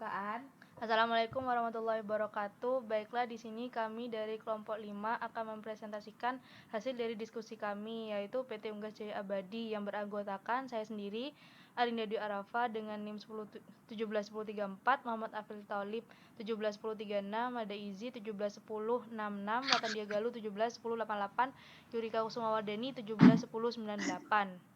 pembukaan. Assalamualaikum warahmatullahi wabarakatuh. Baiklah, di sini kami dari kelompok 5 akan mempresentasikan hasil dari diskusi kami, yaitu PT Unggas Jaya Abadi yang beranggotakan saya sendiri, Arinda Dwi Arafa dengan NIM 1710134, Muhammad Afil Thalib 17136, Mada Izi 17166, Latandia Galuh 17188, Yurika Kusumawardani 17198.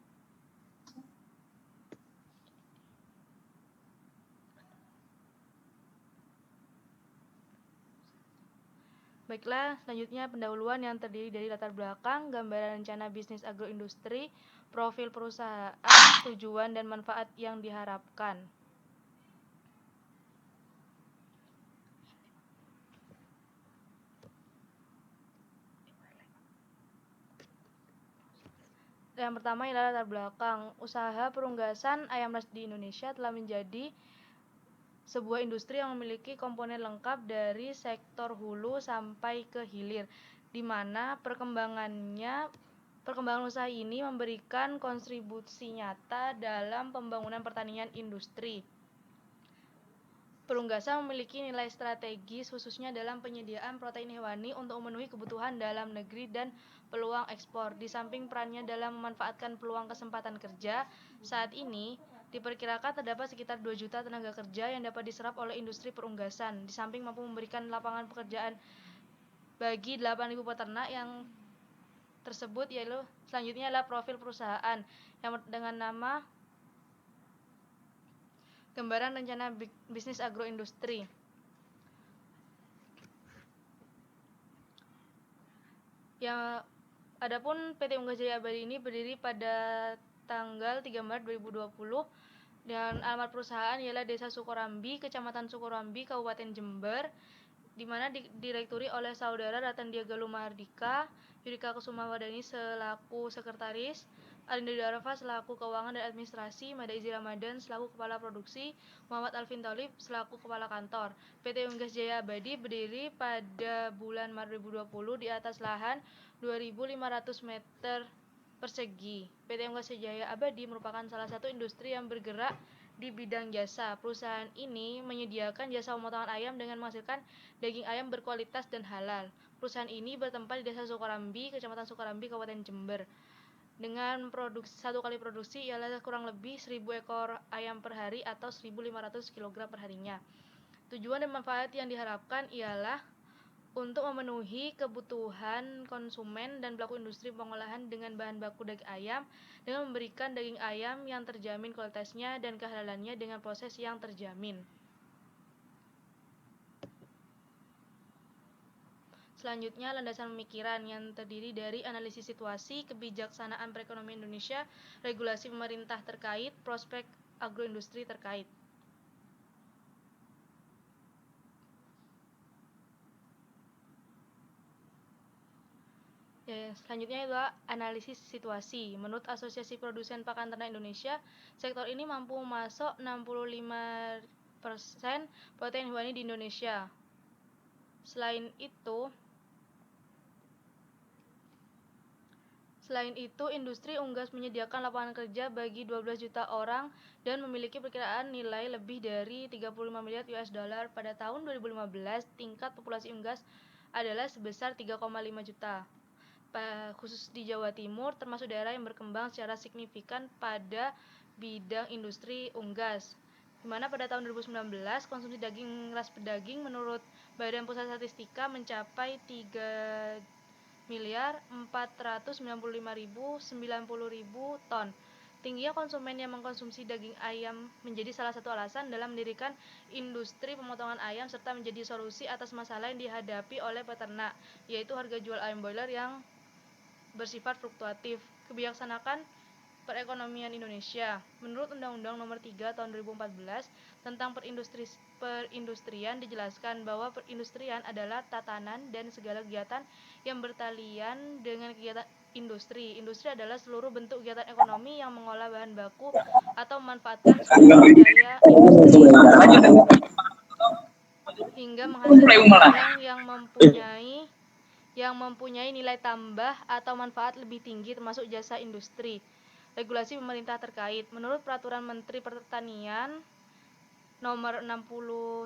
Baiklah, selanjutnya pendahuluan yang terdiri dari latar belakang, gambaran rencana bisnis agroindustri, profil perusahaan, tujuan dan manfaat yang diharapkan. Yang pertama ialah latar belakang. Usaha perunggasan ayam ras di Indonesia telah menjadi sebuah industri yang memiliki komponen lengkap dari sektor hulu sampai ke hilir, di mana perkembangan usaha ini memberikan kontribusi nyata dalam pembangunan pertanian industri. Perunggasan memiliki nilai strategis khususnya dalam penyediaan protein hewani untuk memenuhi kebutuhan dalam negeri dan peluang ekspor. Di samping perannya dalam memanfaatkan peluang kesempatan kerja, saat ini diperkirakan terdapat sekitar 2 juta tenaga kerja yang dapat diserap oleh industri perunggasan. Di samping mampu memberikan lapangan pekerjaan bagi 8.000 peternak yang tersebut, yaitu selanjutnya adalah profil perusahaan yang dengan nama gambaran rencana bisnis agroindustri. Adapun PT Unggas Jaya Abadi ini berdiri pada tanggal 3 Maret 2020 dan alamat perusahaan ialah Desa Sukorambi, Kecamatan Sukorambi, Kabupaten Jember, di mana direkturi oleh Saudara Ratandia Galuh Mahardika, Yurika Kusumawardani selaku sekretaris, Arinda Dwi Arafa selaku keuangan dan administrasi, Mada Izi Ramadan selaku kepala produksi, Muhammad Alvin Thalib selaku kepala kantor. PT Unggas Jaya Abadi berdiri pada bulan Maret 2020 di atas lahan 2.500 meter persegi. PT Unggas Jaya Abadi merupakan salah satu industri yang bergerak di bidang jasa. Perusahaan ini menyediakan jasa pemotongan ayam dengan menghasilkan daging ayam berkualitas dan halal. Perusahaan ini bertempat di Desa Sukorambi, Kecamatan Sukorambi, Kabupaten Jember. Dengan satu kali produksi ialah kurang lebih 1.000 ekor ayam per hari atau 1.500 kg per harinya. Tujuan dan manfaat yang diharapkan ialah untuk memenuhi kebutuhan konsumen dan pelaku industri pengolahan dengan bahan baku daging ayam dengan memberikan daging ayam yang terjamin kualitasnya dan kehalalannya dengan proses yang terjamin. Selanjutnya, landasan pemikiran yang terdiri dari analisis situasi, kebijaksanaan perekonomian Indonesia, regulasi pemerintah terkait, prospek agroindustri terkait. Selanjutnya adalah analisis situasi. Menurut Asosiasi Produsen Pakan Ternak Indonesia, sektor ini mampu memasok 65% protein hewani di Indonesia. Selain itu, industri unggas menyediakan lapangan kerja bagi 12 juta orang dan memiliki perkiraan nilai lebih dari 35 miliar US dollar. Pada tahun 2015, tingkat populasi unggas adalah sebesar 3,5 juta. Khusus di Jawa Timur, termasuk daerah yang berkembang secara signifikan pada bidang industri unggas. Di mana pada tahun 2019, konsumsi daging ras pedaging menurut Badan Pusat Statistika mencapai 3.495.090.000 ton. Tingginya konsumen yang mengkonsumsi daging ayam menjadi salah satu alasan dalam mendirikan industri pemotongan ayam serta menjadi solusi atas masalah yang dihadapi oleh peternak, yaitu harga jual ayam broiler yang bersifat fluktuatif. Kebijaksanaan perekonomian Indonesia. Menurut Undang-Undang Nomor 3 Tahun 2014 tentang perindustrian dijelaskan bahwa perindustrian adalah tatanan dan segala kegiatan yang bertalian dengan kegiatan industri. Industri adalah seluruh bentuk kegiatan ekonomi yang mengolah bahan baku atau memanfaatkan sumber daya industri hingga menghasilkan barang yang mempunyai nilai tambah atau manfaat lebih tinggi termasuk jasa industri. Regulasi pemerintah terkait. Menurut Peraturan Menteri Pertanian Nomor 61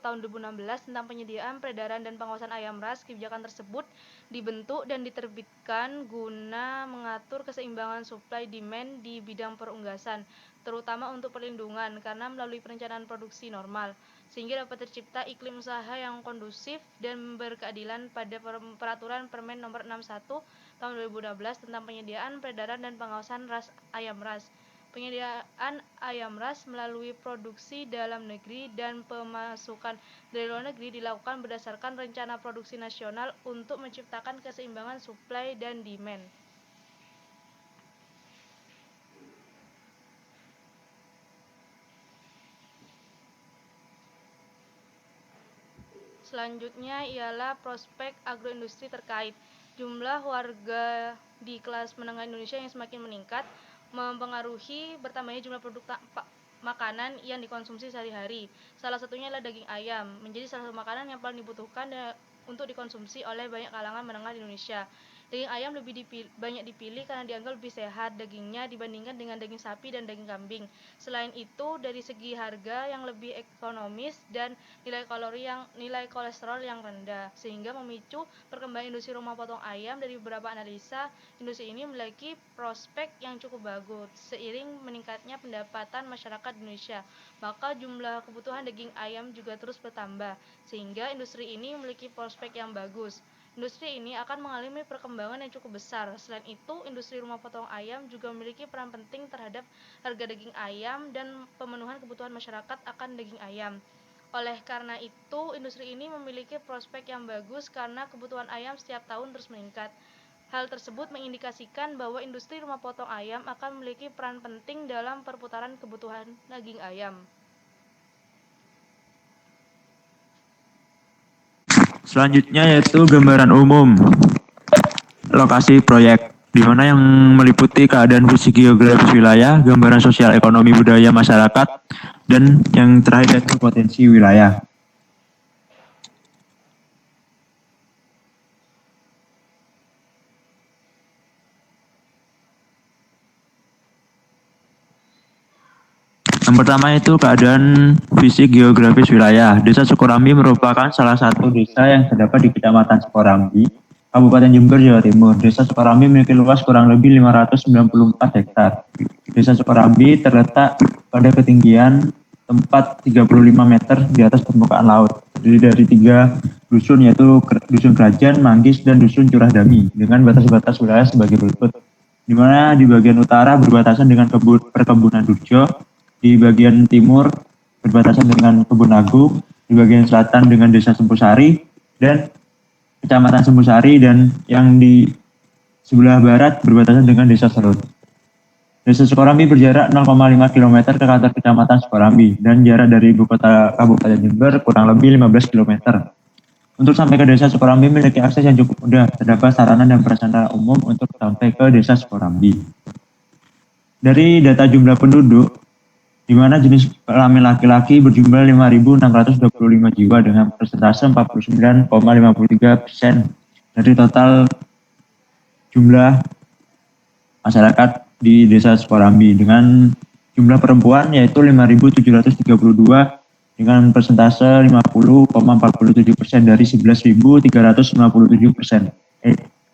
tahun 2016 tentang penyediaan, peredaran, dan pengawasan ayam ras. Kebijakan tersebut dibentuk dan diterbitkan guna mengatur keseimbangan supply demand di bidang perunggasan, terutama untuk perlindungan karena melalui perencanaan produksi normal, sehingga dapat tercipta iklim usaha yang kondusif dan berkeadilan. Pada peraturan Permen nomor 61 tahun 2012 tentang penyediaan, peredaran, dan pengawasan ayam ras. Penyediaan ayam ras melalui produksi dalam negeri dan pemasukan dari luar negeri dilakukan berdasarkan rencana produksi nasional untuk menciptakan keseimbangan supply dan demand. Selanjutnya ialah prospek agroindustri terkait. Jumlah warga di kelas menengah Indonesia yang semakin meningkat mempengaruhi bertambahnya jumlah produk makanan yang dikonsumsi sehari-hari. Salah satunya adalah daging ayam, menjadi salah satu makanan yang paling dibutuhkan untuk dikonsumsi oleh banyak kalangan menengah di Indonesia. Daging ayam lebih banyak dipilih karena dianggap lebih sehat dagingnya dibandingkan dengan daging sapi dan daging kambing. Selain itu, dari segi harga yang lebih ekonomis dan nilai kolesterol yang rendah, sehingga memicu perkembangan industri rumah potong ayam. Dari beberapa analisa, industri ini memiliki prospek yang cukup bagus. Seiring meningkatnya pendapatan masyarakat Indonesia, maka jumlah kebutuhan daging ayam juga terus bertambah, sehingga industri ini memiliki prospek yang bagus. Industri ini akan mengalami perkembangan yang cukup besar. Selain itu, industri rumah potong ayam juga memiliki peran penting terhadap harga daging ayam dan pemenuhan kebutuhan masyarakat akan daging ayam. Oleh karena itu, industri ini memiliki prospek yang bagus karena kebutuhan ayam setiap tahun terus meningkat. Hal tersebut mengindikasikan bahwa industri rumah potong ayam akan memiliki peran penting dalam perputaran kebutuhan daging ayam. Selanjutnya yaitu gambaran umum lokasi proyek, di mana yang meliputi keadaan fisik geografis wilayah, gambaran sosial ekonomi budaya masyarakat, dan yang terakhir yaitu potensi wilayah. Yang pertama itu keadaan fisik geografis wilayah. Desa Sukorambi merupakan salah satu desa yang terdapat di Kecamatan Sukorambi, Kabupaten Jember, Jawa Timur. Desa Sukorambi memiliki luas kurang lebih 594 hektar. Desa Sukorambi terletak pada ketinggian tempat 35 meter di atas permukaan laut. Terdiri dari 3 dusun, yaitu Dusun Kerajaan, Manggis, dan Dusun Curah Dami, dengan batas-batas wilayah sebagai berikut. Di mana di bagian utara berbatasan dengan perkebunan Durjo, di bagian timur berbatasan dengan Kebun Agung, di bagian selatan dengan Desa Sempusari dan Kecamatan Sempusari, dan yang di sebelah barat berbatasan dengan Desa Serut. Desa Sukorambi berjarak 0,5 km ke kantor Kecamatan Sukorambi dan jarak dari ibu kota Kabupaten Jember kurang lebih 15 km. Untuk sampai ke Desa Sukorambi memiliki akses yang cukup mudah, terdapat sarana dan prasarana umum untuk sampai ke Desa Sukorambi. Dari data jumlah penduduk, di mana jenis kelamin laki-laki berjumlah 5.625 jiwa dengan persentase 49,53% dari total jumlah masyarakat di Desa Sukorambi, dengan jumlah perempuan yaitu 5.732 dengan persentase 50,47% dari 11.357%.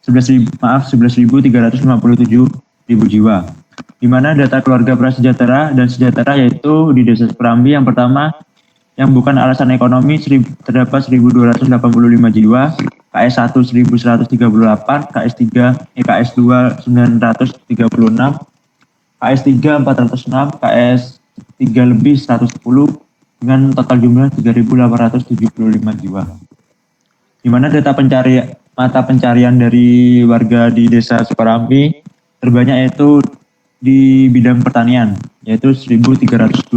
11.357 jiwa. Di mana data keluarga prasejahtera dan sejahtera yaitu di Desa Sukorambi yang pertama yang bukan alasan ekonomi terdapat 1.285 jiwa, KS1 1.138, KS2 936, KS3 406, KS3 lebih 110 dengan total jumlah 3.875 jiwa. Di mana mata pencarian dari warga di Desa Sukorambi terbanyak yaitu di bidang pertanian, yaitu 1.328.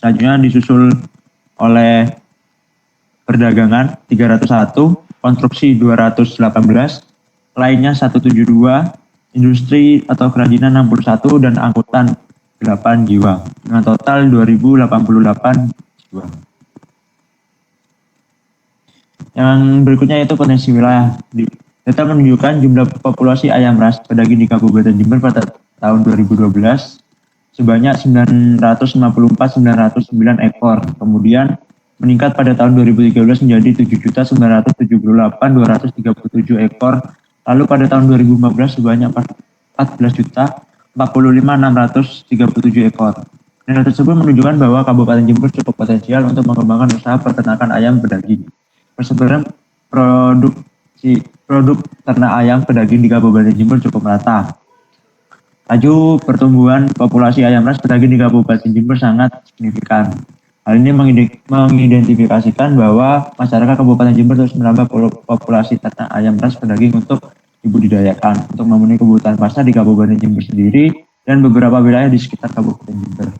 Selanjutnya disusul oleh perdagangan 301, konstruksi 218, lainnya 172, industri atau kerajinan 61, dan angkutan 8 jiwa, dengan total 2.088 jiwa. Yang berikutnya yaitu potensi wilayah. Data menunjukkan jumlah populasi ayam ras pedaging di Kabupaten Jember pada tahun 2012 sebanyak 954.909 ekor. Kemudian meningkat pada tahun 2013 menjadi 7.978.237 ekor. Lalu pada tahun 2015 sebanyak 14.045.637 ekor. Data tersebut menunjukkan bahwa Kabupaten Jember cukup potensial untuk mengembangkan usaha peternakan ayam pedaging. Persebaran produk ternak ayam pedaging di Kabupaten Jember cukup merata. Laju pertumbuhan populasi ayam ras pedaging di Kabupaten Jember sangat signifikan. Hal ini mengidentifikasikan bahwa masyarakat Kabupaten Jember terus menambah populasi ternak ayam ras pedaging untuk dibudidayakan untuk memenuhi kebutuhan pasar di Kabupaten Jember sendiri dan beberapa wilayah di sekitar Kabupaten Jember.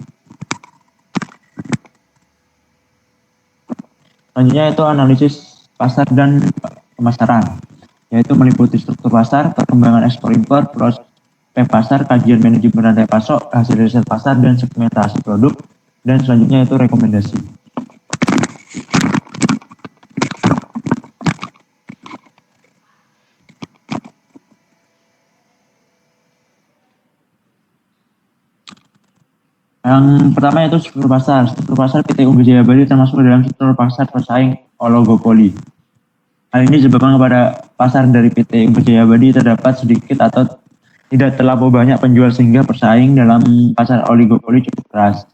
Selanjutnya itu analisis pasar dan pemasaran, yaitu meliputi struktur pasar, perkembangan ekspor impor, prospek pasar, kajian manajemen rantai pasok, hasil riset pasar, dan segmentasi produk, dan selanjutnya itu rekomendasi. Yang pertama yaitu struktur pasar. Struktur pasar PT UB Jaya Bali termasuk dalam struktur pasar pesaing oligopoli. Hal ini disebabkan kepada pasar dari PT UB Jaya Bali terdapat sedikit atau tidak terlalu banyak penjual sehingga persaing dalam pasar oligopoli cukup keras.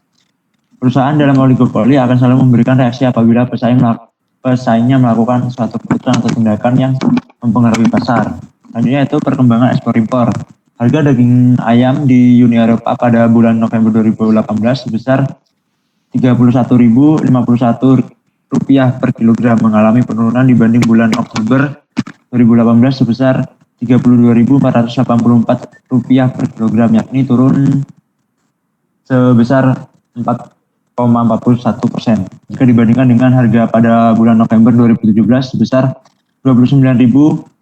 Perusahaan dalam oligopoli akan selalu memberikan reaksi apabila pesaingnya melakukan suatu keputusan atau tindakan yang mempengaruhi pasar. Selanjutnya itu perkembangan ekspor impor. Harga daging ayam di Uni Eropa pada bulan November 2018 sebesar Rp30.051 per kilogram, mengalami penurunan dibanding bulan Oktober 2018 sebesar Rp32.484 per kilogram, yakni turun sebesar 4,41% jika dibandingkan dengan harga pada bulan November 2017 sebesar Rp29.030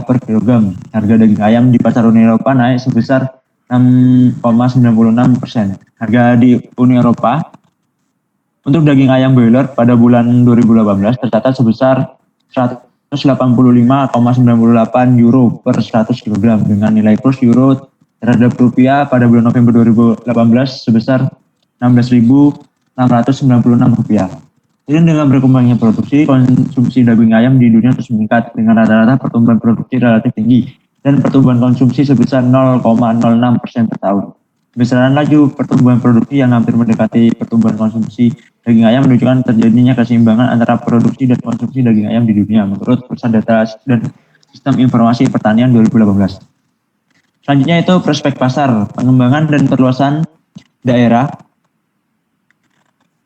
per kilogram. Harga daging ayam di pasar Uni Eropa naik sebesar 6,96%. Harga di Uni Eropa untuk daging ayam broiler pada bulan 2018 tercatat sebesar €185,98 per 100 kg dengan nilai kurs euro terhadap rupiah pada bulan November 2018 sebesar Rp16.696. Seiring dengan berkembangnya produksi, konsumsi daging ayam di dunia terus meningkat dengan rata-rata pertumbuhan produksi relatif tinggi dan pertumbuhan konsumsi sebesar 0,06% per tahun. Besaran laju pertumbuhan produksi yang hampir mendekati pertumbuhan konsumsi daging ayam menunjukkan terjadinya keseimbangan antara produksi dan konsumsi daging ayam di dunia menurut Pusat Data dan Sistem Informasi Pertanian 2018. Selanjutnya itu prospek pasar, pengembangan dan perluasan daerah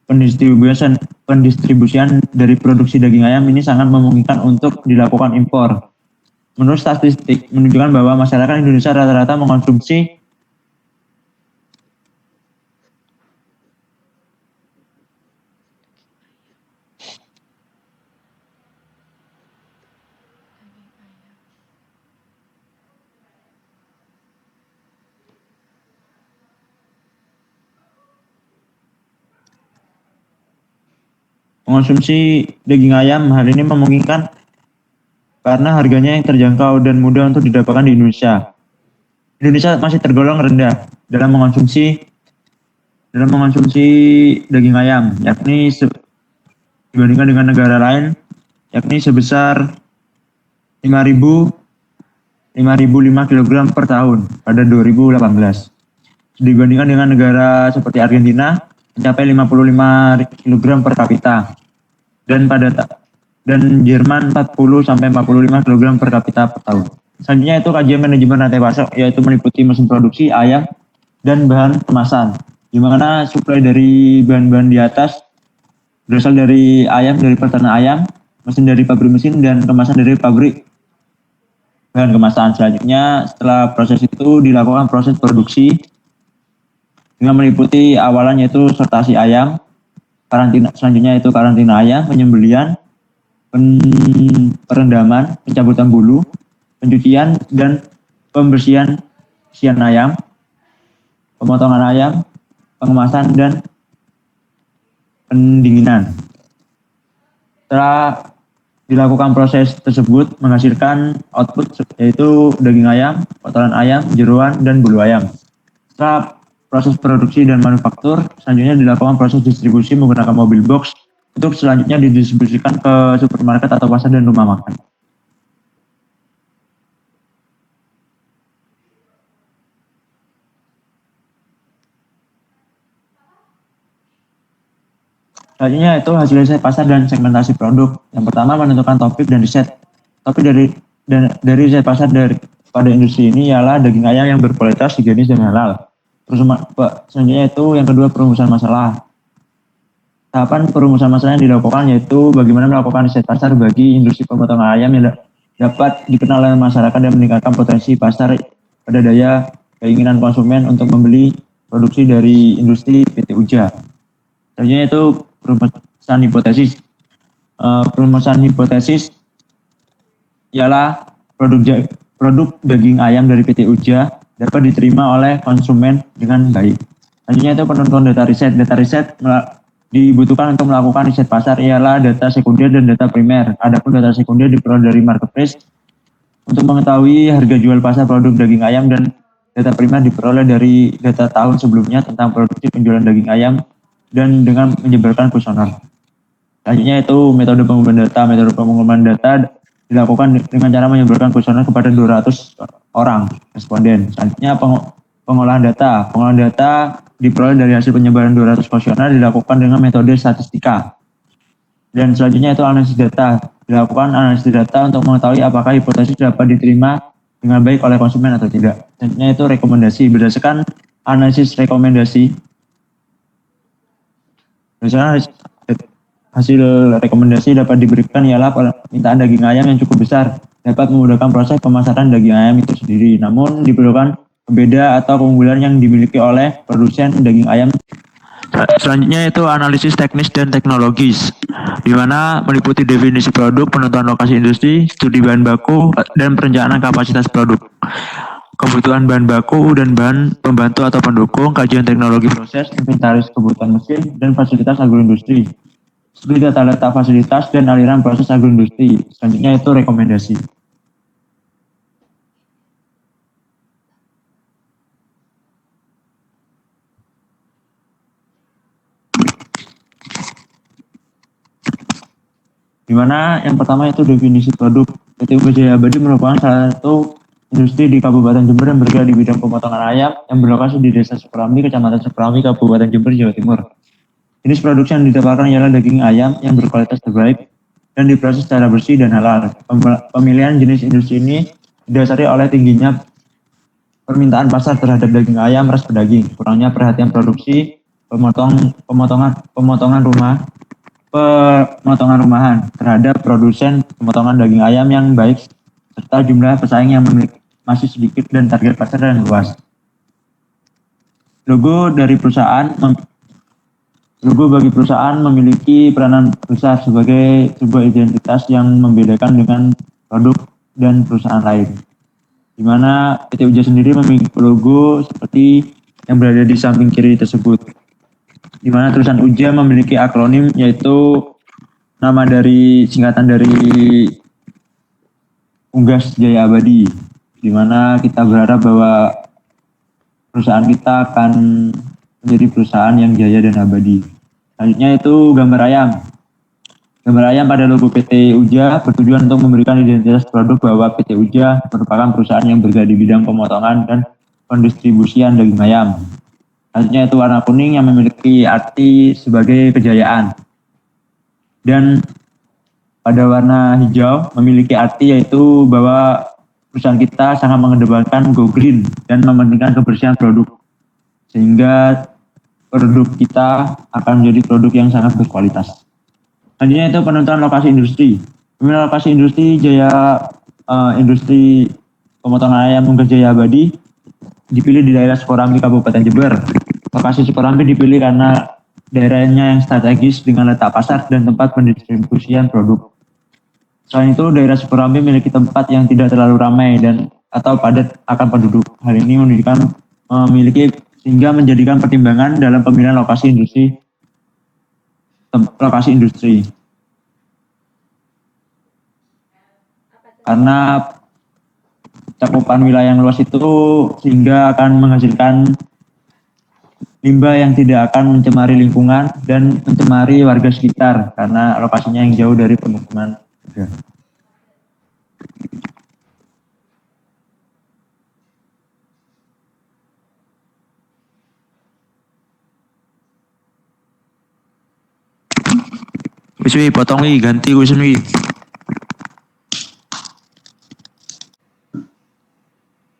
pendistribusian dari produksi daging ayam ini sangat memungkinkan untuk dilakukan impor. Menurut statistik menunjukkan bahwa masyarakat Indonesia rata-rata mengkonsumsi daging ayam. Hal ini memungkinkan karena harganya yang terjangkau dan mudah untuk didapatkan di Indonesia. Indonesia masih tergolong rendah dalam mengonsumsi daging ayam, yakni dibandingkan dengan negara lain, yakni sebesar 5.005 kg per tahun pada 2018. Dibandingkan dengan negara seperti Argentina mencapai 55 kg per kapita dan Jerman 40 sampai 45 kg per kapita per tahun. Selanjutnya itu kajian manajemen rantai pasok, yaitu meliputi mesin produksi ayam dan bahan kemasan, di mana suplai dari bahan-bahan di atas berasal dari ayam dari peternak ayam, mesin dari pabrik mesin, dan kemasan dari pabrik bahan kemasan. Selanjutnya setelah proses itu dilakukan proses produksi dengan meliputi awalan yaitu sortasi ayam, selanjutnya itu karantina ayam, penyembelihan, perendaman, pencabutan bulu, pencucian dan pembersihan ayam, pemotongan ayam, pengemasan dan pendinginan. Setelah dilakukan proses tersebut menghasilkan output yaitu daging ayam, kotoran ayam, jeroan, dan bulu ayam. Setelah proses produksi dan manufaktur. Selanjutnya dilakukan proses distribusi menggunakan mobil box untuk selanjutnya didistribusikan ke supermarket atau pasar dan rumah makan. Selanjutnya itu hasil riset pasar dan segmentasi produk. Yang pertama menentukan topik dan riset. Topik dari riset pasar pada industri ini ialah daging ayam yang berkualitas, higienis dan halal. Terus selanjutnya itu yang kedua perumusan masalah. Tahapan perumusan masalah yang dilakukan yaitu bagaimana melakukan riset pasar bagi industri pemotongan ayam yang dapat dikenal oleh masyarakat dan meningkatkan potensi pasar pada daya keinginan konsumen untuk membeli produksi dari industri PT Uja. Selanjutnya itu perumusan hipotesis. Perumusan hipotesis ialah produk daging ayam dari PT Uja dapat diterima oleh konsumen dengan baik. Selanjutnya itu penentuan data riset. Data riset dibutuhkan untuk melakukan riset pasar ialah data sekunder dan data primer. Adapun data sekunder diperoleh dari marketplace untuk mengetahui harga jual pasar produk daging ayam, dan data primer diperoleh dari data tahun sebelumnya tentang produksi penjualan daging ayam dan dengan menyebarkan kuesioner. Selanjutnya itu metode pengumpulan data. Metode pengumpulan data dilakukan dengan cara menyebarkan kuesioner kepada 200 orang responden. Selanjutnya pengolahan data. Pengolahan data diperoleh dari hasil penyebaran 200 kuesioner dilakukan dengan metode statistika. Dan selanjutnya itu analisis data. Dilakukan analisis data untuk mengetahui apakah hipotesis dapat diterima dengan baik oleh konsumen atau tidak. Selanjutnya itu rekomendasi. Berdasarkan analisis rekomendasi, hasil rekomendasi dapat diberikan ialah permintaan daging ayam yang cukup besar dapat memudahkan proses pemasaran daging ayam itu sendiri. Namun diperlukan pembeda atau keunggulan yang dimiliki oleh produsen daging ayam. Selanjutnya itu analisis teknis dan teknologis, di mana meliputi definisi produk, penentuan lokasi industri, studi bahan baku, dan perencanaan kapasitas produk, kebutuhan bahan baku dan bahan pembantu atau pendukung, kajian teknologi proses, inventaris kebutuhan mesin, dan fasilitas agroindustri, studi data fasilitas dan aliran proses agroindustri. Selanjutnya itu rekomendasi. Di mana yang pertama itu definisi produk. PT Uga Jaya Abadi merupakan salah satu industri di Kabupaten Jember yang bergerak di bidang pemotongan ayam yang berlokasi di Desa Sukorambi, Kecamatan Sukorambi, Kabupaten Jember, Jawa Timur. Jenis produksi yang didapatkan ialah daging ayam yang berkualitas terbaik dan diproses secara bersih dan halal. Pemilihan jenis industri ini didasari oleh tingginya permintaan pasar terhadap daging ayam ras pedaging, kurangnya perhatian produksi, pemotongan rumahan terhadap produsen pemotongan daging ayam yang baik, serta jumlah pesaing yang masih sedikit dan target pasar yang luas. Logo bagi perusahaan memiliki peranan besar sebagai sebuah identitas yang membedakan dengan produk dan perusahaan lain. Di mana PT Uja sendiri memiliki logo seperti yang berada di samping kiri tersebut. Di mana tulisan Uja memiliki akronim yaitu nama dari singkatan dari Unggas Jaya Abadi. Di mana kita berharap bahwa perusahaan kita akan menjadi perusahaan yang jaya dan abadi. Selanjutnya itu gambar ayam. Gambar ayam pada logo PT Uja bertujuan untuk memberikan identitas produk bahwa PT Uja merupakan perusahaan yang bergerak di bidang pemotongan dan pendistribusian daging ayam. Selanjutnya itu warna kuning yang memiliki arti sebagai kejayaan. Dan pada warna hijau memiliki arti yaitu bahwa perusahaan kita sangat mengedepankan go green dan mementingkan kebersihan produk. Sehingga produk kita akan menjadi produk yang sangat berkualitas. Selanjutnya itu penentuan lokasi industri. Pemilihan lokasi industri industri pemotongan ayam Unggas Jaya Abadi dipilih di daerah Sukorambi, Kabupaten Jember. Lokasi Sukorambi dipilih karena daerahnya yang strategis dengan letak pasar dan tempat pendistribusian produk. Selain itu, daerah Sukorambi memiliki tempat yang tidak terlalu ramai dan atau padat akan penduduk. Hal ini sehingga menjadikan pertimbangan dalam pemilihan lokasi industri. Karena cakupan wilayah yang luas itu sehingga akan menghasilkan limbah yang tidak akan mencemari lingkungan dan mencemari warga sekitar karena lokasinya yang jauh dari pemukiman. Wis potong ganti kusen wi.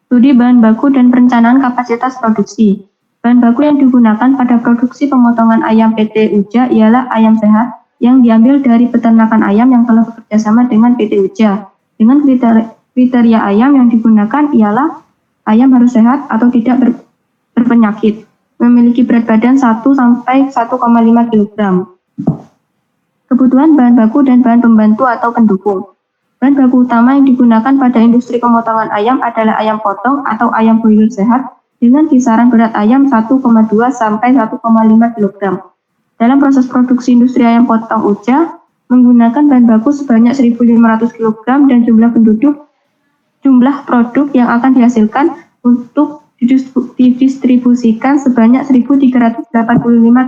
Studi bahan baku dan perencanaan kapasitas produksi. Bahan baku yang digunakan pada produksi pemotongan ayam PT Uja ialah ayam sehat yang diambil dari peternakan ayam yang telah bekerjasama dengan PT Uja. Dengan kriteria ayam yang digunakan ialah ayam harus sehat atau tidak berpenyakit, memiliki berat badan 1 sampai 1,5 kg. Kebutuhan bahan baku dan bahan pembantu atau pendukung. Bahan baku utama yang digunakan pada industri pemotongan ayam adalah ayam potong atau ayam broiler sehat dengan kisaran berat ayam 1,2 sampai 1,5 kg. Dalam proses produksi industri ayam potong Uja, menggunakan bahan baku sebanyak 1.500 kg dan jumlah produk yang akan dihasilkan untuk didistribusikan sebanyak 1.385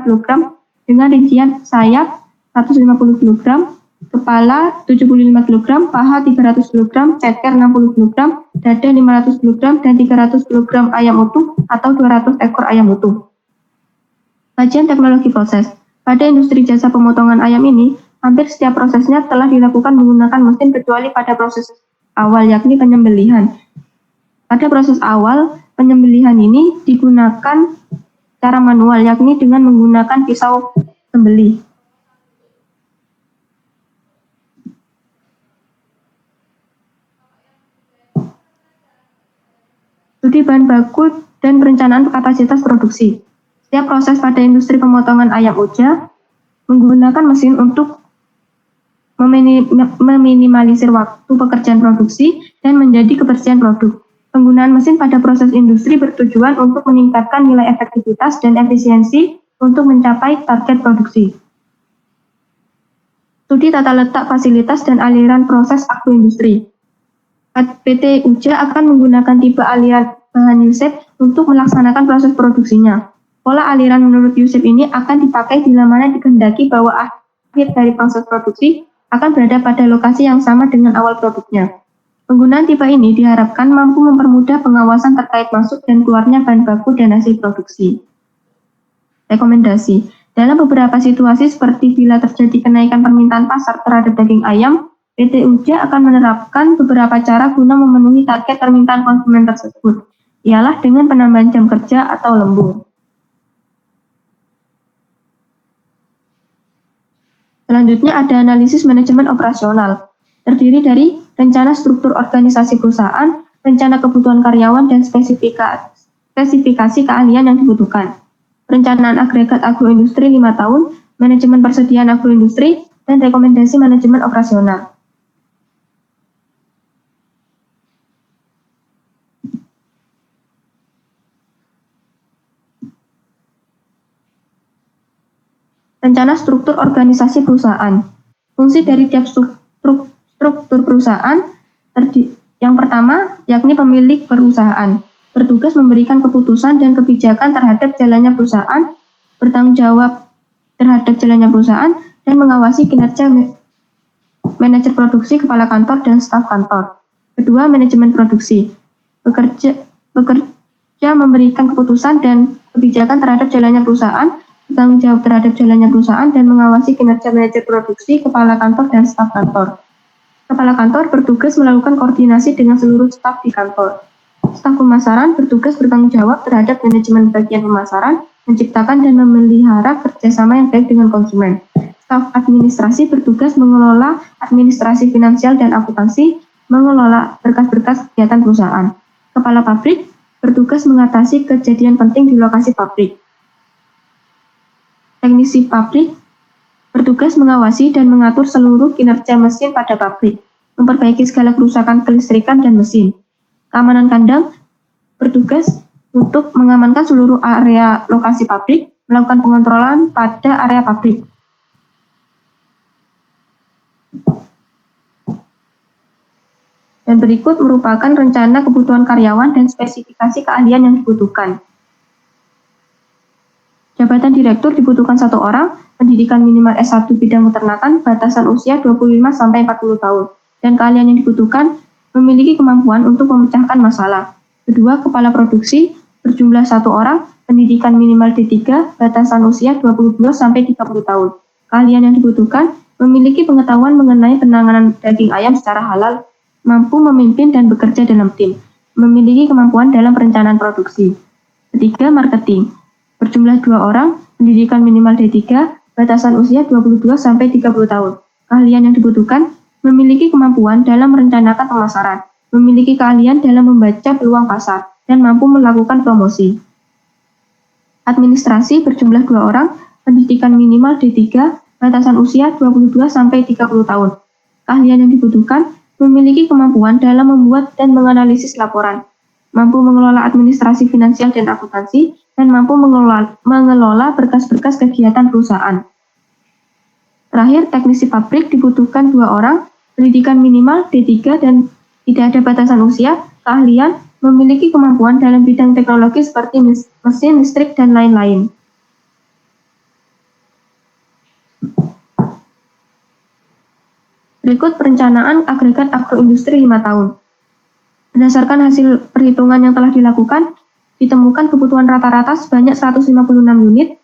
kg dengan rincian sayap 150 kg, kepala 75 kg, paha 300 kg, ceker 60 kg, dada 500 kg, dan 300 kg ayam utuh atau 200 ekor ayam utuh. Kajian teknologi proses. Pada industri jasa pemotongan ayam ini, hampir setiap prosesnya telah dilakukan menggunakan mesin kecuali pada proses awal, yakni penyembelihan. Pada proses awal, penyembelihan ini digunakan cara manual, yakni dengan menggunakan pisau sembelih. Studi bahan baku dan perencanaan kapasitas produksi. Setiap proses pada industri pemotongan ayam Uja menggunakan mesin untuk meminimalisir waktu pekerjaan produksi dan menjadi kebersihan produk. Penggunaan mesin pada proses industri bertujuan untuk meningkatkan nilai efektivitas dan efisiensi untuk mencapai target produksi. Studi tata letak fasilitas dan aliran proses agroindustri. PT Uja akan menggunakan tipe aliran bahan Yusef untuk melaksanakan proses produksinya. Pola aliran menurut Yusef ini akan dipakai bila mana dikehendaki bahwa akhir dari proses produksi akan berada pada lokasi yang sama dengan awal produknya. Penggunaan tipe ini diharapkan mampu mempermudah pengawasan terkait masuk dan keluarnya bahan baku dan hasil produksi. Rekomendasi. Dalam beberapa situasi seperti bila terjadi kenaikan permintaan pasar terhadap daging ayam, PT Uja akan menerapkan beberapa cara guna memenuhi target permintaan konsumen tersebut, ialah dengan penambahan jam kerja atau lembur. Selanjutnya ada analisis manajemen operasional, terdiri dari rencana struktur organisasi perusahaan, rencana kebutuhan karyawan, dan spesifikasi keahlian yang dibutuhkan. Perencanaan agregat agroindustri 5 tahun, manajemen persediaan agroindustri, dan rekomendasi manajemen operasional. Rencana struktur organisasi perusahaan. Fungsi dari tiap struktur perusahaan yang pertama, yakni pemilik perusahaan, bertugas memberikan keputusan dan kebijakan terhadap jalannya perusahaan, bertanggung jawab terhadap jalannya perusahaan, dan mengawasi kinerja manajer produksi, kepala kantor, dan staf kantor. Kedua, manajemen produksi. Bekerja memberikan keputusan dan kebijakan terhadap jalannya perusahaan, bertanggung jawab terhadap jalannya perusahaan, dan mengawasi kinerja manajer produksi, kepala kantor, dan staf kantor. Kepala kantor bertugas melakukan koordinasi dengan seluruh staf di kantor. Staf pemasaran bertugas bertanggung jawab terhadap manajemen bagian pemasaran, menciptakan dan memelihara kerjasama yang baik dengan konsumen. Staf administrasi bertugas mengelola administrasi finansial dan akuntansi, mengelola berkas-berkas kegiatan perusahaan. Kepala pabrik bertugas mengatasi kejadian penting di lokasi pabrik. Teknisi pabrik bertugas mengawasi dan mengatur seluruh kinerja mesin pada pabrik, memperbaiki segala kerusakan kelistrikan dan mesin. Keamanan kandang bertugas untuk mengamankan seluruh area lokasi pabrik, melakukan pengontrolan pada area pabrik. Dan berikut merupakan rencana kebutuhan karyawan dan spesifikasi keahlian yang dibutuhkan. Jabatan direktur dibutuhkan 1 orang, pendidikan minimal S1 bidang peternakan, batasan usia 25-40 tahun. Dan keahlian yang dibutuhkan memiliki kemampuan untuk memecahkan masalah. Kedua, kepala produksi berjumlah 1 orang, pendidikan minimal D3, batasan usia 22-30 tahun. Keahlian yang dibutuhkan memiliki pengetahuan mengenai penanganan daging ayam secara halal, mampu memimpin dan bekerja dalam tim, memiliki kemampuan dalam perencanaan produksi. Ketiga, marketing. Berjumlah 2 orang, pendidikan minimal D3, batasan usia 22-30 tahun. Keahlian yang dibutuhkan memiliki kemampuan dalam merencanakan pemasaran, memiliki keahlian dalam membaca peluang pasar, dan mampu melakukan promosi. Administrasi berjumlah 2 orang, pendidikan minimal D3, batasan usia 22-30 tahun. Keahlian yang dibutuhkan memiliki kemampuan dalam membuat dan menganalisis laporan, mampu mengelola administrasi finansial dan akuntansi, dan mampu mengelola berkas-berkas kegiatan perusahaan. Terakhir, teknisi pabrik dibutuhkan 2 orang, pendidikan minimal D3 dan tidak ada batasan usia, keahlian, memiliki kemampuan dalam bidang teknologi seperti mesin listrik dan lain-lain. Berikut perencanaan agregat agroindustri 5 tahun. Berdasarkan hasil perhitungan yang telah dilakukan, ditemukan kebutuhan rata-rata sebanyak 156 unit,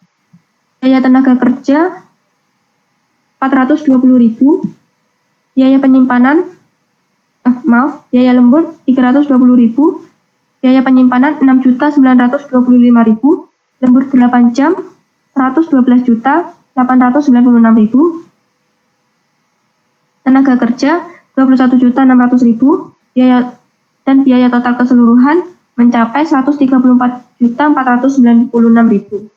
biaya tenaga kerja 420.000, biaya lembut 320.000, biaya penyimpanan 6.925.000, lembur 8 jam 112.896.000, tenaga kerja 21.600.000, biaya total keseluruhan mencapai 134.496.000.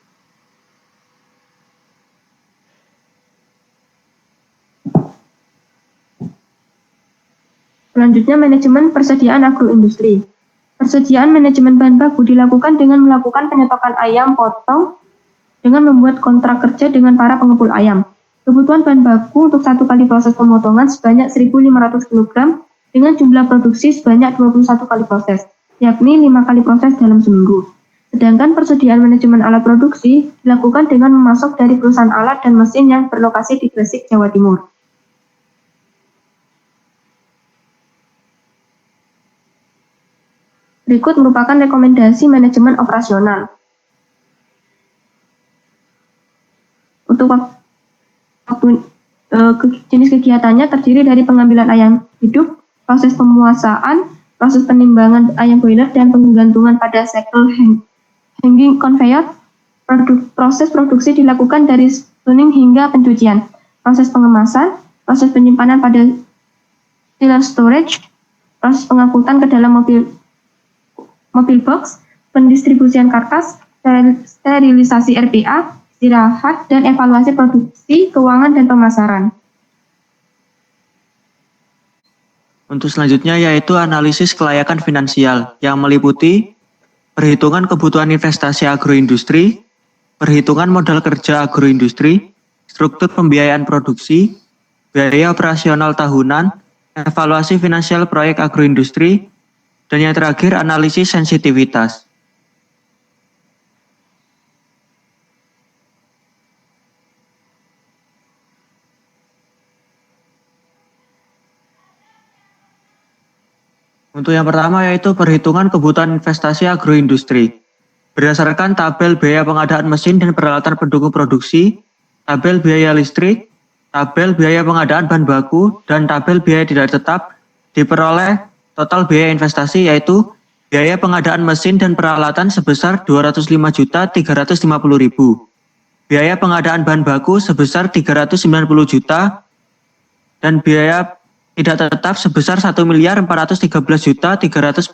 Selanjutnya, manajemen persediaan agroindustri. Persediaan manajemen bahan baku dilakukan dengan melakukan penyetokan ayam potong dengan membuat kontrak kerja dengan para pengepul ayam. Kebutuhan bahan baku untuk 1 kali proses pemotongan sebanyak 1.500 kg dengan jumlah produksi sebanyak 21 kali proses, yakni 5 kali proses dalam seminggu. Sedangkan persediaan manajemen alat produksi dilakukan dengan memasok dari perusahaan alat dan mesin yang berlokasi di Gresik, Jawa Timur. Berikut merupakan rekomendasi manajemen operasional. Untuk jenis kegiatannya terdiri dari pengambilan ayam hidup, proses pemuasaan, proses penimbangan ayam broiler, dan penggantungan pada cycle hanging conveyor. Proses produksi dilakukan dari tuning hingga pencucian, proses pengemasan, proses penyimpanan pada chiller storage, proses pengangkutan ke dalam mobil box, pendistribusian karkas, sterilisasi RPA, istirahat, dan evaluasi produksi, keuangan, dan pemasaran. Untuk selanjutnya yaitu analisis kelayakan finansial yang meliputi perhitungan kebutuhan investasi agroindustri, perhitungan modal kerja agroindustri, struktur pembiayaan produksi, biaya operasional tahunan, evaluasi finansial proyek agroindustri, dan yang terakhir analisis sensitivitas. Untuk yang pertama yaitu perhitungan kebutuhan investasi agroindustri. Berdasarkan tabel biaya pengadaan mesin dan peralatan pendukung produksi, tabel biaya listrik, tabel biaya pengadaan bahan baku, dan tabel biaya tidak tetap, diperoleh total biaya investasi yaitu biaya pengadaan mesin dan peralatan sebesar 205.350.000, biaya pengadaan bahan baku sebesar 390 juta, dan biaya tidak tetap sebesar 1.413.346.000,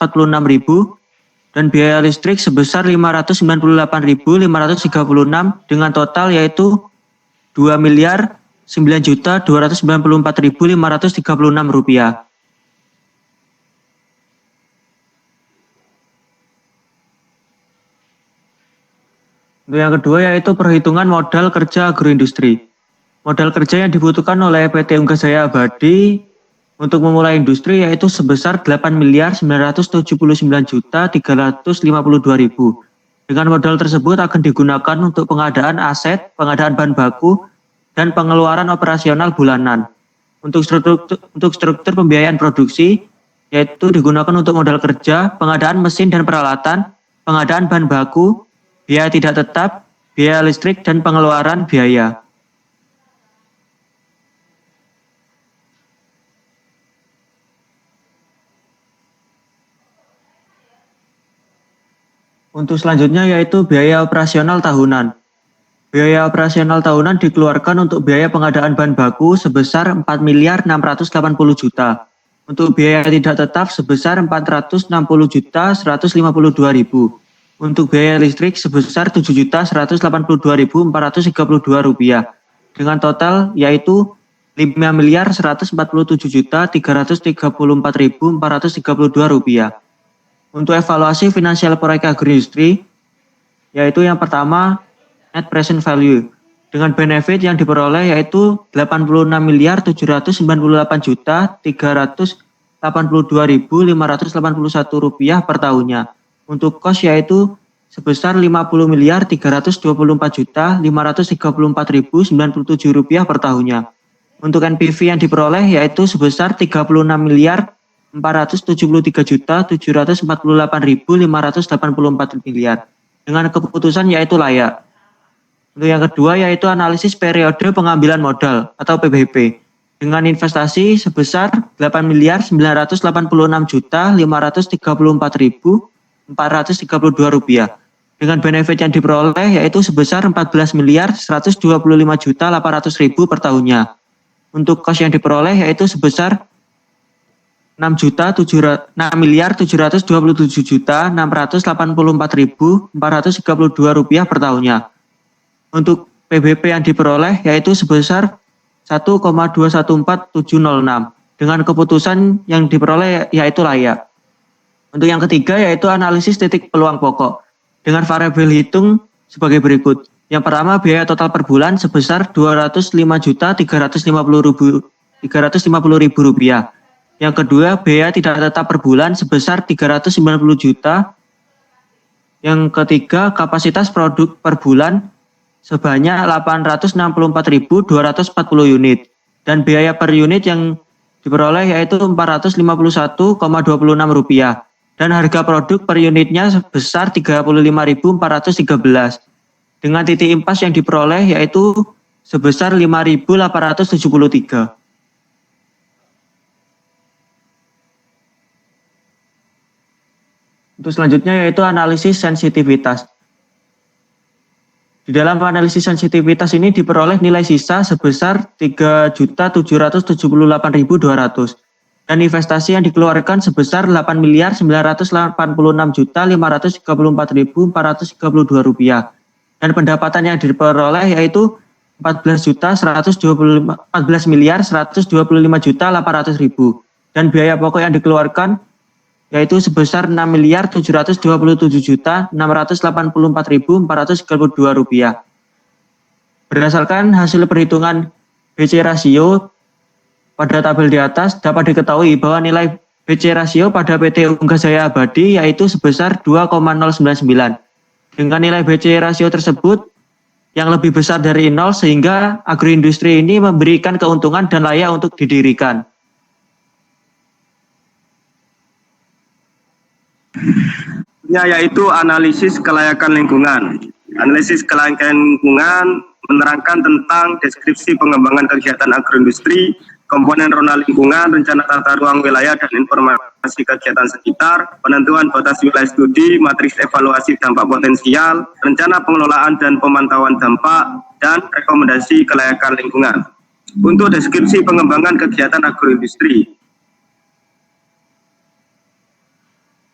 dan biaya listrik sebesar 598.536 dengan total yaitu 2.009.294.536 rupiah. Untuk yang kedua yaitu perhitungan modal kerja agroindustri. Modal kerja yang dibutuhkan oleh PT Unggas Jaya Abadi untuk memulai industri yaitu sebesar 8.979.352.000 Dengan modal tersebut akan digunakan untuk pengadaan aset, pengadaan bahan baku, dan pengeluaran operasional bulanan. Untuk struktur pembiayaan produksi, yaitu digunakan untuk modal kerja, pengadaan mesin dan peralatan, pengadaan bahan baku, biaya tidak tetap, biaya listrik, dan pengeluaran biaya. Untuk selanjutnya yaitu biaya operasional tahunan. Biaya operasional tahunan dikeluarkan untuk biaya pengadaan bahan baku sebesar 4.680.000.000. Untuk biaya tidak tetap sebesar 460.152.000. Untuk biaya listrik sebesar 7.182.432 rupiah. Dengan total yaitu 5.147.334.432 rupiah. Untuk evaluasi finansial proyek agroindustri, yaitu yang pertama net present value dengan benefit yang diperoleh yaitu 86.798.382.581 rupiah per tahunnya. Untuk cost yaitu sebesar 50.324.534.097 rupiah per tahunnya. Untuk NPV yang diperoleh yaitu sebesar 36.473.748.584 miliar dengan keputusan yaitu layak. Untuk yang kedua yaitu analisis periode pengambilan modal atau PBP dengan investasi sebesar 8.986.534.432 rupiah dengan benefit yang diperoleh yaitu sebesar 14.125.800.000 per tahunnya. Untuk cost yang diperoleh yaitu sebesar 6.727.684.432 rupiah per tahunnya. Untuk PBP yang diperoleh yaitu sebesar 1,214706 dengan keputusan yang diperoleh yaitu layak. Untuk yang ketiga yaitu analisis titik peluang pokok dengan variabel hitung sebagai berikut. Yang pertama biaya total per bulan sebesar 205.350.000 rupiah. Yang kedua, biaya tidak tetap per bulan sebesar 390 juta. Yang ketiga, kapasitas produk per bulan sebanyak 864.240 unit. Dan biaya per unit yang diperoleh yaitu 451,26 rupiah. Dan harga produk per unitnya sebesar 35.413. Dengan titik impas yang diperoleh yaitu sebesar 5.873. Untuk selanjutnya yaitu analisis sensitivitas. Di dalam analisis sensitivitas ini diperoleh nilai sisa sebesar 3.778.200 dan investasi yang dikeluarkan sebesar 8.986.534.432 rupiah dan pendapatan yang diperoleh yaitu 14.125.800.000 dan biaya pokok yang dikeluarkan yaitu sebesar 6.727.684.432 rupiah. Berdasarkan hasil perhitungan BC ratio pada tabel di atas dapat diketahui bahwa nilai BC ratio pada PT Unggas Jaya Abadi yaitu sebesar 2,099. Dengan nilai BC ratio tersebut yang lebih besar dari 0 sehingga agroindustri ini memberikan keuntungan dan layak untuk didirikan. Yaitu analisis kelayakan lingkungan. Analisis kelayakan lingkungan menerangkan tentang deskripsi pengembangan kegiatan agroindustri, komponen rona lingkungan, rencana tata ruang wilayah dan informasi kegiatan sekitar, penentuan batas wilayah studi, matriks evaluasi dampak potensial, rencana pengelolaan dan pemantauan dampak, dan rekomendasi kelayakan lingkungan. Untuk deskripsi pengembangan kegiatan agroindustri,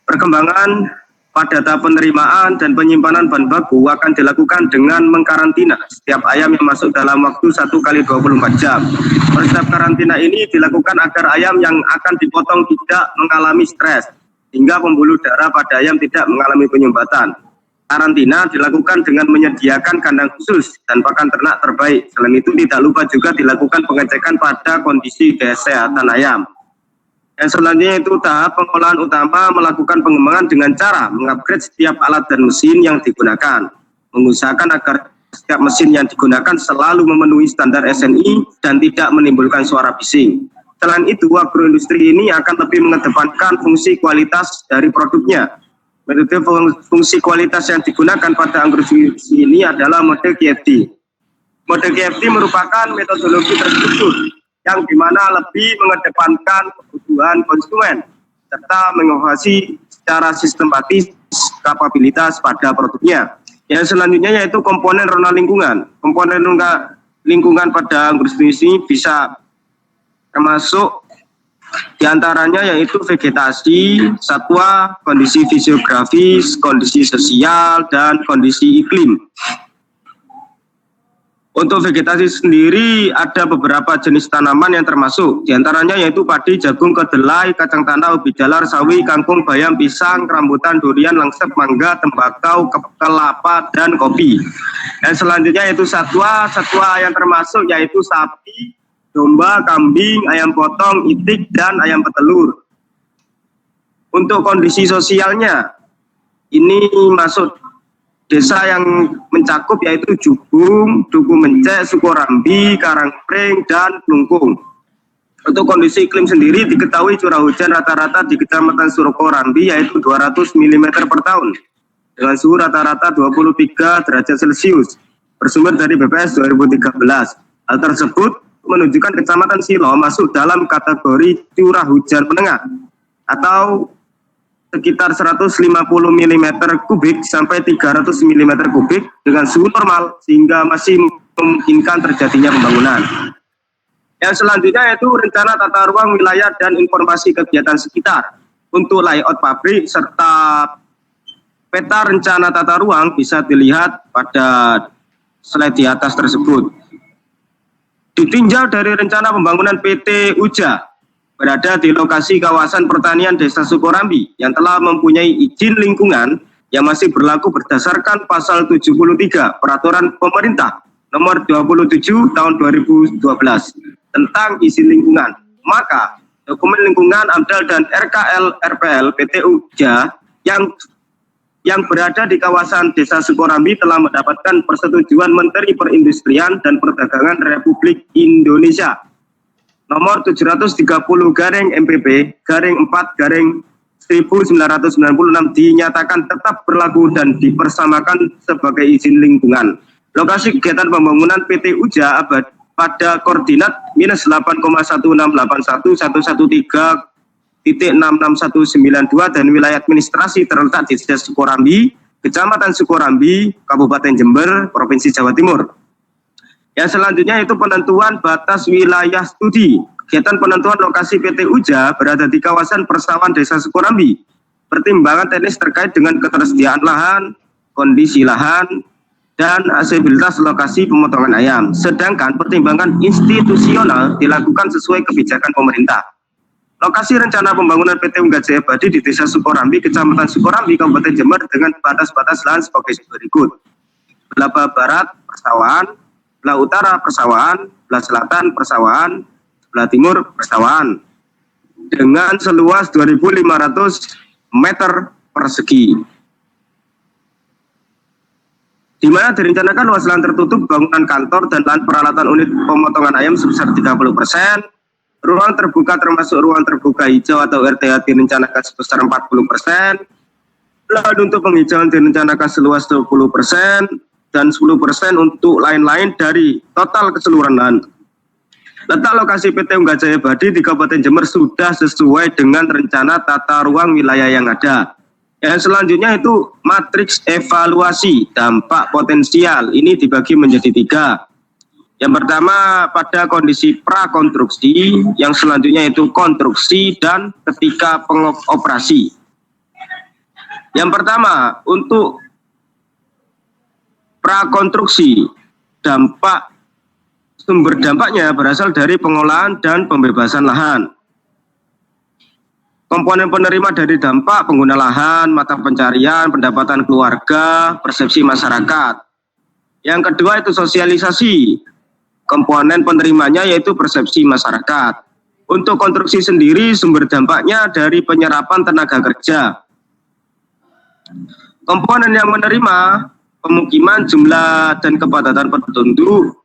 perkembangan pada tahap penerimaan dan penyimpanan bahan baku akan dilakukan dengan mengkarantina setiap ayam yang masuk dalam waktu 1 kali 24 jam. Proses karantina ini dilakukan agar ayam yang akan dipotong tidak mengalami stres, hingga pembuluh darah pada ayam tidak mengalami penyumbatan. Karantina dilakukan dengan menyediakan kandang khusus dan pakan ternak terbaik. Selain itu tidak lupa juga dilakukan pengecekan pada kondisi kesehatan ayam. Yang selanjutnya itu tahap pengolahan utama melakukan pengembangan dengan cara mengupgrade setiap alat dan mesin yang digunakan, mengusahakan agar setiap mesin yang digunakan selalu memenuhi standar SNI dan tidak menimbulkan suara bising. Selain itu, agroindustri ini akan lebih mengedepankan fungsi kualitas dari produknya. Metode fungsi kualitas yang digunakan pada agroindustri ini adalah mode KFD. Mode KFD merupakan metodologi terstruktur yang dimana lebih mengedepankan kebutuhan konsumen serta mengevaluasi secara sistematis kapabilitas pada produknya. Yang selanjutnya yaitu komponen ramah lingkungan. Komponen lingkungan pada agroindustri ini bisa termasuk diantaranya yaitu vegetasi, satwa, kondisi fisiografis, kondisi sosial, dan kondisi iklim. Untuk vegetasi sendiri ada beberapa jenis tanaman yang termasuk, diantaranya yaitu padi, jagung, kedelai, kacang tanah, ubi jalar, sawi, kangkung, bayam, pisang, rambutan, durian, langsep, mangga, tembakau, kelapa, dan kopi. Dan selanjutnya yaitu satwa yang termasuk yaitu sapi, domba, kambing, ayam potong, itik, dan ayam petelur. Untuk kondisi sosialnya, ini masuk desa yang mencakup yaitu Jubung, Duku Mencek, Sukorambi, Karangpring, dan Klungkung. Untuk kondisi iklim sendiri diketahui curah hujan rata-rata di Kecamatan Sukorambi yaitu 200 mm per tahun dengan suhu rata-rata 23 derajat Celcius bersumber dari BPS 2013. Hal tersebut menunjukkan Kecamatan Silo masuk dalam kategori curah hujan menengah atau sekitar 150 mm kubik sampai 300 mm kubik dengan suhu normal sehingga masih memungkinkan terjadinya pembangunan. Yang selanjutnya yaitu rencana tata ruang wilayah dan informasi kegiatan sekitar. Untuk layout pabrik serta peta rencana tata ruang bisa dilihat pada slide di atas tersebut. Ditinjau dari rencana pembangunan PT Uja berada di lokasi kawasan pertanian Desa Sukorambi yang telah mempunyai izin lingkungan yang masih berlaku berdasarkan pasal 73 Peraturan Pemerintah nomor 27 tahun 2012 tentang izin lingkungan. Maka dokumen lingkungan AMDAL dan RKL RPL PT Uja yang berada di kawasan Desa Sukorambi telah mendapatkan persetujuan Menteri Perindustrian dan Perdagangan Republik Indonesia nomor 730-MPP-4-1996 dinyatakan tetap berlaku dan dipersamakan sebagai izin lingkungan. Lokasi kegiatan pembangunan PT Uja pada koordinat -8168113.66192 dan wilayah administrasi terletak di Desa Sukorambi, Kecamatan Sukorambi, Kabupaten Jember, Provinsi Jawa Timur. Yang selanjutnya itu penentuan batas wilayah studi. Kegiatan penentuan lokasi PT Uja berada di kawasan persawahan Desa Sukorambi. Pertimbangan teknis terkait dengan ketersediaan lahan, kondisi lahan, dan aksesibilitas lokasi pemotongan ayam. Sedangkan pertimbangan institusional dilakukan sesuai kebijakan pemerintah. Lokasi rencana pembangunan PT Unggah Jaya Abadi di Desa Sukorambi, Kecamatan Sukorambi, Kabupaten Jember dengan batas-batas lahan sebagai berikut. Belah barat persawahan, belah utara persawahan, belah selatan persawahan, belah timur persawahan dengan seluas 2.500 meter persegi. Di mana direncanakan luas lahan tertutup bangunan kantor dan lahan peralatan unit pemotongan ayam sebesar 30%, ruang terbuka termasuk ruang terbuka hijau atau RTH direncanakan sebesar 40%, lahan untuk penghijauan direncanakan seluas 20%, dan 10% untuk lain-lain dari total keseluruhan lahan. Letak lokasi PT Unggah Jaya Abadi di Kabupaten Jember sudah sesuai dengan rencana tata ruang wilayah yang ada. Yang selanjutnya itu matriks evaluasi dampak potensial. Ini dibagi menjadi 3. Yang pertama pada kondisi prakonstruksi, yang selanjutnya itu konstruksi dan ketika pengoperasi. Yang pertama untuk prakonstruksi, sumber dampaknya berasal dari pengolahan dan pembebasan lahan. Komponen penerima dari dampak pengguna lahan, mata pencarian, pendapatan keluarga, persepsi masyarakat. Yang kedua itu sosialisasi. Komponen penerimanya yaitu persepsi masyarakat. Untuk konstruksi sendiri sumber dampaknya dari penyerapan tenaga kerja. Komponen yang menerima pemukiman, jumlah dan kepadatan penduduk,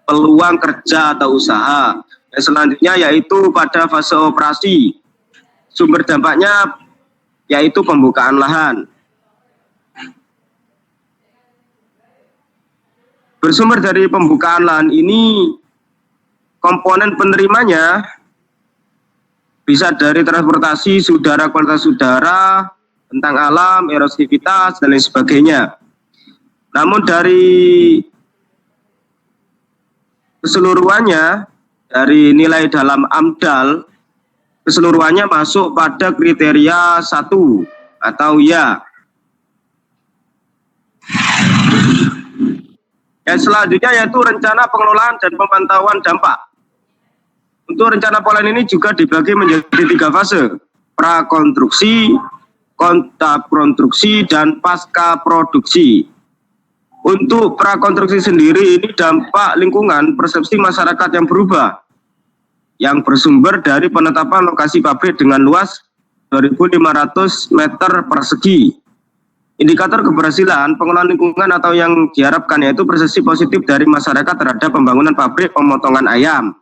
peluang kerja atau usaha. Yang selanjutnya yaitu pada fase operasi. Sumber dampaknya yaitu pembukaan lahan. Bersumber dari pembukaan lahan ini, komponen penerimanya bisa dari transportasi, udara, kualitas udara, tentang alam, erosivitas, dan lain sebagainya. Namun dari keseluruhannya, dari nilai dalam AMDAL, keseluruhannya masuk pada kriteria 1 atau ya. Yang selanjutnya yaitu rencana pengelolaan dan pemantauan dampak. Untuk rencana polan ini juga dibagi menjadi 3 fase, prakonstruksi, kontrakonstruksi, dan pasca produksi. Untuk prakonstruksi sendiri ini dampak lingkungan persepsi masyarakat yang berubah, yang bersumber dari penetapan lokasi pabrik dengan luas 2.500 meter persegi. Indikator keberhasilan pengelolaan lingkungan atau yang diharapkan yaitu persepsi positif dari masyarakat terhadap pembangunan pabrik pemotongan ayam.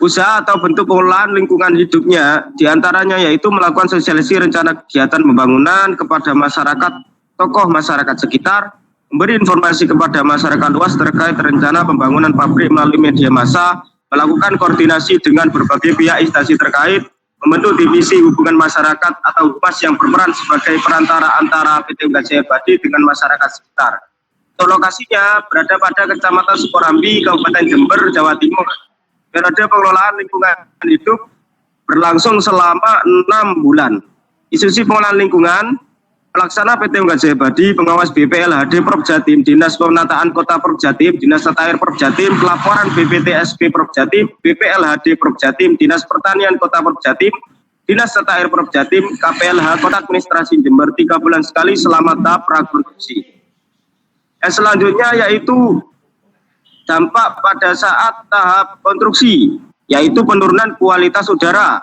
Usaha atau bentuk pengelolaan lingkungan hidupnya diantaranya yaitu melakukan sosialisasi rencana kegiatan pembangunan kepada masyarakat, tokoh masyarakat sekitar, memberi informasi kepada masyarakat luas terkait rencana pembangunan pabrik melalui media massa, melakukan koordinasi dengan berbagai pihak instansi terkait, membentuk divisi hubungan masyarakat atau humas yang berperan sebagai perantara antara PT Unggah Jaya Abadi dengan masyarakat sekitar. Untuk lokasinya berada pada Kecamatan Sukorambi, Kabupaten Jember, Jawa Timur. Periode pengelolaan lingkungan hidup berlangsung selama 6 bulan. Institusi pengelolaan lingkungan, pelaksana PT Unggah Jaya Abadi, pengawas BPLHD Prop Jatim, Dinas Pemetaan Kota Prop Jatim, Dinas Tata Air Prop Jatim, pelaporan BPTSP Prop Jatim, BPLHD Prop Jatim, Dinas Pertanian Kota Prop Jatim, Dinas Tata Air Prop Jatim, KPLH Kota Administrasi Jember 3 bulan sekali selama tahap prakonstruksi. Yang selanjutnya yaitu dampak pada saat tahap konstruksi, yaitu penurunan kualitas udara.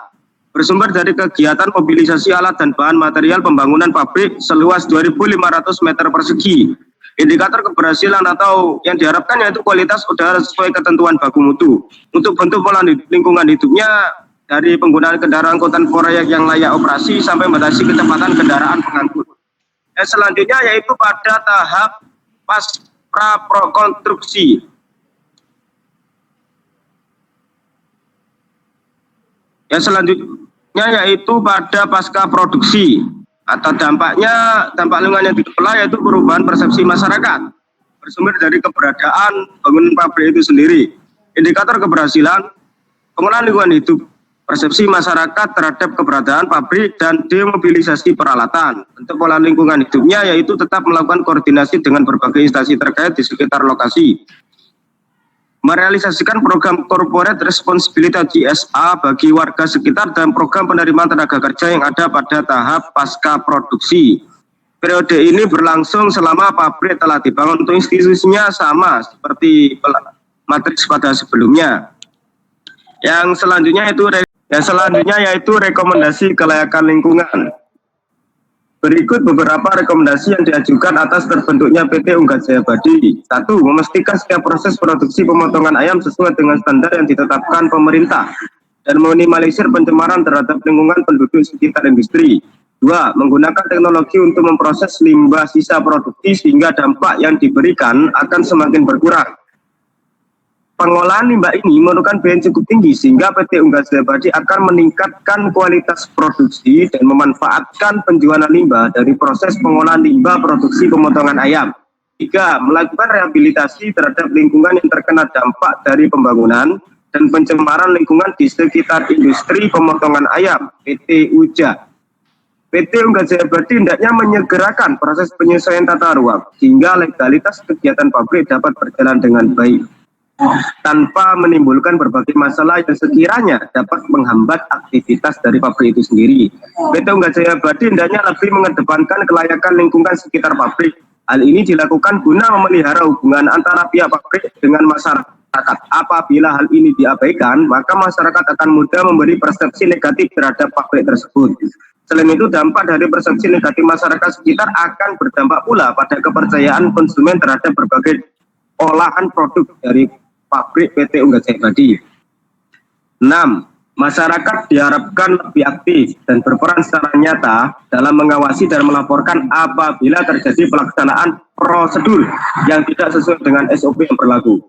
Bersumber dari kegiatan mobilisasi alat dan bahan material pembangunan pabrik seluas 2.500 meter persegi. Indikator keberhasilan atau yang diharapkan yaitu kualitas udara sesuai ketentuan baku mutu. Untuk bentuk pola lingkungan hidupnya dari penggunaan kendaraan angkutan proyek yang layak operasi sampai membatasi kecepatan kendaraan pengangkut. Yang selanjutnya yaitu pada tahap pasca prakonstruksi. Yang selanjutnya yaitu pada pasca produksi atau dampak lingkungan yang dikelola yaitu perubahan persepsi masyarakat bersumber dari keberadaan bangunan pabrik itu sendiri. Indikator keberhasilan pengelolaan lingkungan hidup, persepsi masyarakat terhadap keberadaan pabrik dan demobilisasi peralatan. Untuk pola lingkungan hidupnya yaitu tetap melakukan koordinasi dengan berbagai instansi terkait di sekitar lokasi. Merealisasikan program Corporate Responsibility GSA bagi warga sekitar dan program penerimaan tenaga kerja yang ada pada tahap pasca produksi. Periode ini berlangsung selama pabrik telah dibangun. Untuk institusinya sama seperti matriks pada sebelumnya. Yang selanjutnya yaitu rekomendasi kelayakan lingkungan. Berikut beberapa rekomendasi yang diajukan atas terbentuknya PT Unggah Jaya Abadi. 1. Memastikan setiap proses produksi pemotongan ayam sesuai dengan standar yang ditetapkan pemerintah dan meminimalisir pencemaran terhadap lingkungan penduduk sekitar industri. 2. Menggunakan teknologi untuk memproses limbah sisa produksi sehingga dampak yang diberikan akan semakin berkurang. Pengolahan limbah ini memerlukan biaya cukup tinggi sehingga PT Unggah Jaya Abadi akan meningkatkan kualitas produksi dan memanfaatkan penjualan limbah dari proses pengolahan limbah produksi pemotongan ayam. 3. Melakukan rehabilitasi terhadap lingkungan yang terkena dampak dari pembangunan dan pencemaran lingkungan di sekitar industri pemotongan ayam PT UJA. PT Unggah Jaya Abadi hendaknya menyegerakan proses penyesuaian tata ruang hingga legalitas kegiatan pabrik dapat berjalan dengan baik, tanpa menimbulkan berbagai masalah yang sekiranya dapat menghambat aktivitas dari pabrik itu sendiri. PT Unggah Jaya Abadi hendaknya lebih mengedepankan kelayakan lingkungan sekitar pabrik. Hal ini dilakukan guna memelihara hubungan antara pihak pabrik dengan masyarakat masyarakat. Apabila hal ini diabaikan, maka masyarakat akan mudah memberi persepsi negatif terhadap pabrik tersebut. Selain itu, dampak dari persepsi negatif masyarakat sekitar akan berdampak pula pada kepercayaan konsumen terhadap berbagai olahan produk dari pabrik PT Unggah Jaya Abadi. 6. Masyarakat diharapkan lebih aktif dan berperan secara nyata dalam mengawasi dan melaporkan apabila terjadi pelaksanaan prosedur yang tidak sesuai dengan SOP yang berlaku.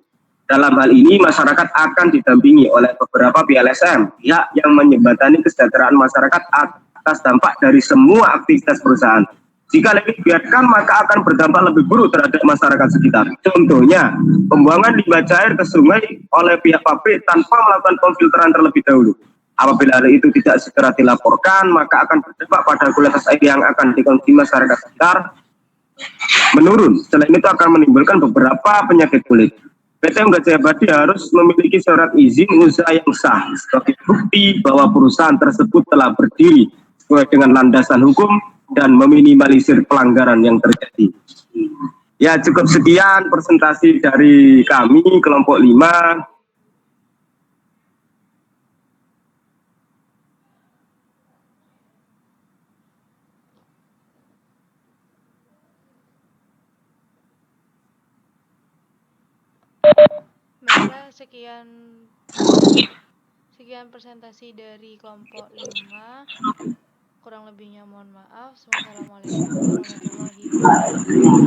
Dalam hal ini, masyarakat akan didampingi oleh beberapa PLSM, pihak yang menjembatani kesejahteraan masyarakat atas dampak dari semua aktivitas perusahaan. Jika ini dibiarkan, maka akan berdampak lebih buruk terhadap masyarakat sekitar. Contohnya, pembuangan limbah cair ke sungai oleh pihak pabrik tanpa melakukan pemfilteran terlebih dahulu. Apabila hal itu tidak segera dilaporkan, maka akan berdampak pada kualitas air yang akan dikonsumsi masyarakat sekitar menurun. Selain itu akan menimbulkan beberapa penyakit kulit. PT Unggah Jaya Abadi harus memiliki surat izin usaha yang sah sebagai bukti bahwa perusahaan tersebut telah berdiri sesuai dengan landasan hukum dan meminimalisir pelanggaran yang terjadi. Ya, cukup sekian presentasi dari kami kelompok 5. Baiklah, sekian presentasi dari kelompok 5. Kurang lebihnya mohon maaf. Wassalamualaikum warahmatullahi wabarakatuh.